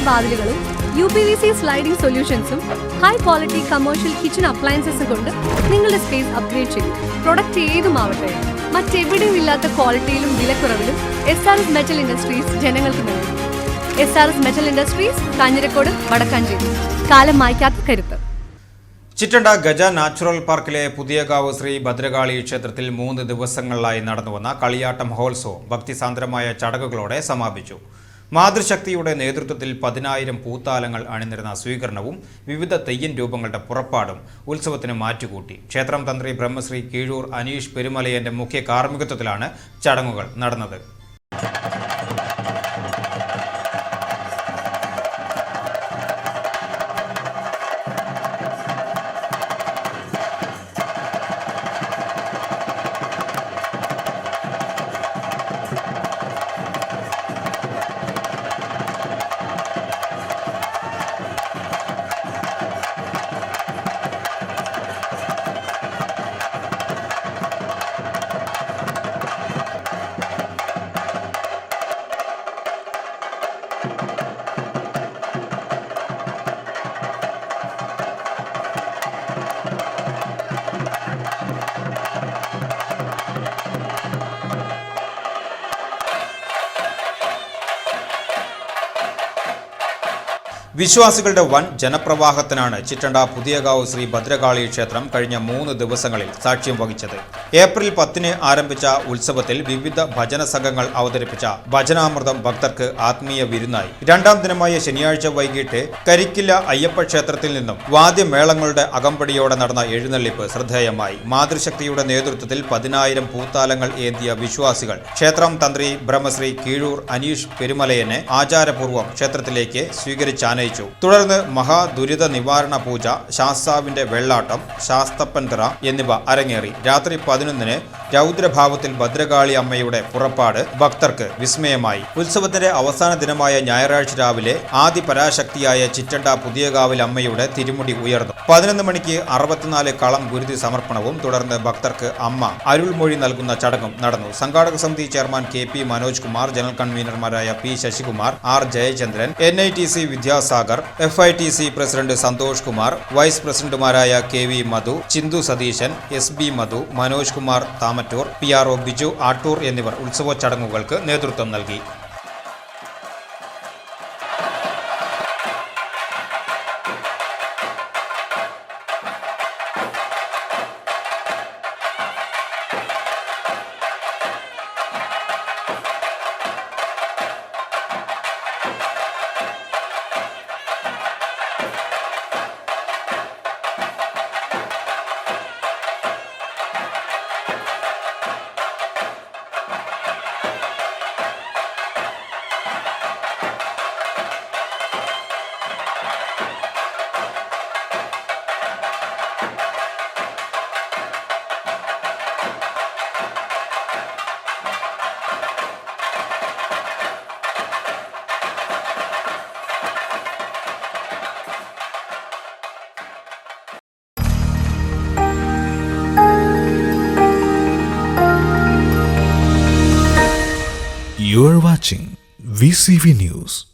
വാതിലുകളും UPVC sliding സൊല്യൂഷൻസും high quality commercial kitchen അപ്ലയൻസസും കൊണ്ട് നിങ്ങളുടെ സ്പേസ് അപ്ഗ്രേഡ് ചെയ്യും. പ്രൊഡക്റ്റ് ഏതുമാവട്ടെ, മറ്റെവിടെയും ഇല്ലാത്ത ക്വാളിറ്റിയിലും വിലക്കുറവിലും SRS മെറ്റൽ ഇൻഡസ്ട്രീസ് ജനങ്ങൾക്ക് നൽകും. SRS metal industries, Kanjirakode, Vadakkanchery. കാലം മായ്ക്കാത്ത കരുത്ത്. ചിറ്റണ്ട ഗജ നാച്ചുറൽ പാർക്കിലെ പുതിയകാവ് ശ്രീ ഭദ്രകാളി ക്ഷേത്രത്തിൽ 3 ദിവസങ്ങളിലായി നടന്നുവന്ന കളിയാട്ട മഹോത്സവം ഭക്തിസാന്ദ്രമായ ചടങ്ങുകളോടെ സമാപിച്ചു. മാതൃശക്തിയുടെ നേതൃത്വത്തിൽ 10,000 പൂത്താലങ്ങൾ അണിനിരുന്ന സ്വീകരണവും വിവിധ തെയ്യൻ രൂപങ്ങളുടെ പുറപ്പാടും ഉത്സവത്തിന് മാറ്റുകൂട്ടി. ക്ഷേത്രം തന്ത്രി ബ്രഹ്മശ്രീ കീഴൂർ അനീഷ് പെരുമലയന്റെ മുഖ്യ കാർമ്മികത്വത്തിലാണ് ചടങ്ങുകൾ നടന്നത്. വിശ്വാസികളുടെ വൻ ജനപ്രവാഹത്തിനാണ് ചിറ്റണ്ട പുതിയകാവ് ശ്രീ ഭദ്രകാളി ക്ഷേത്രം കഴിഞ്ഞ 3 ദിവസങ്ങളിൽ സാക്ഷ്യം വഹിച്ചത്. ഏപ്രിൽ 10 ആരംഭിച്ച ഉത്സവത്തിൽ വിവിധ ഭജന സംഘങ്ങൾ അവതരിപ്പിച്ച ഭജനാമൃതം ഭക്തർക്ക് ആത്മീയ വിരുന്നായി. 2ാം ദിനമായ ശനിയാഴ്ച വൈകിട്ട് കരിക്കില്ല അയ്യപ്പ ക്ഷേത്രത്തിൽ നിന്നും വാദ്യമേളങ്ങളുടെ അകമ്പടിയോടെ നടന്ന എഴുന്നള്ളിപ്പ് ശ്രദ്ധേയമായി. മാതൃശക്തിയുടെ നേതൃത്വത്തിൽ 10,000 പൂത്താലങ്ങൾ ഏന്തിയ വിശ്വാസികൾ ക്ഷേത്രം തന്ത്രി ബ്രഹ്മശ്രീ കീഴൂർ അനീഷ് പെരുമലയനെ ആചാരപൂർവ്വം ക്ഷേത്രത്തിലേക്ക് സ്വീകരിച്ചാനയിച്ചു. തുടർന്ന് മഹാദുരിത നിവാരണ പൂജ, ശാസ്താവിന്റെ വെള്ളാട്ടം, ശാസ്തപ്പൻതിറ എന്നിവ അരങ്ങേറി. രാത്രി 11 രൗദ്രഭാവത്തിൽ ഭദ്രകാളി അമ്മയുടെ പുറപ്പാട് ഭക്തർക്ക് വിസ്മയമായി. ഉത്സവത്തിന്റെ അവസാന ദിനമായ ഞായറാഴ്ച രാവിലെ ആദിപരാശക്തിയായ ചിറ്റണ്ട പുതിയകാവിൽ അമ്മയുടെ തിരുമുടി ഉയർന്നു. 11 മണിക്ക് 64 കളം ഗുരുതി സമർപ്പണവും തുടർന്ന് ഭക്തർക്ക് അമ്മ അരുൾമൊഴി നൽകുന്ന ചടങ്ങും നടന്നു. സംഘാടക സമിതി chairman KP Manoj Kumar, general കൺവീനർമാരായ P Sasikumar, R Jayachandran, NITC Vidyasagar, FITC president Santhosh Kumar, vice പ്രസിഡന്റുമാരായ KV Madhu, Chinthu Satheesan, SB Madhu, Manoj Kumar Thamattoor, PRO Biju Attoor എന്നിവർ ഉത്സവ ചടങ്ങുകൾക്ക് നേതൃത്വം നൽകി. You are watching VCV News.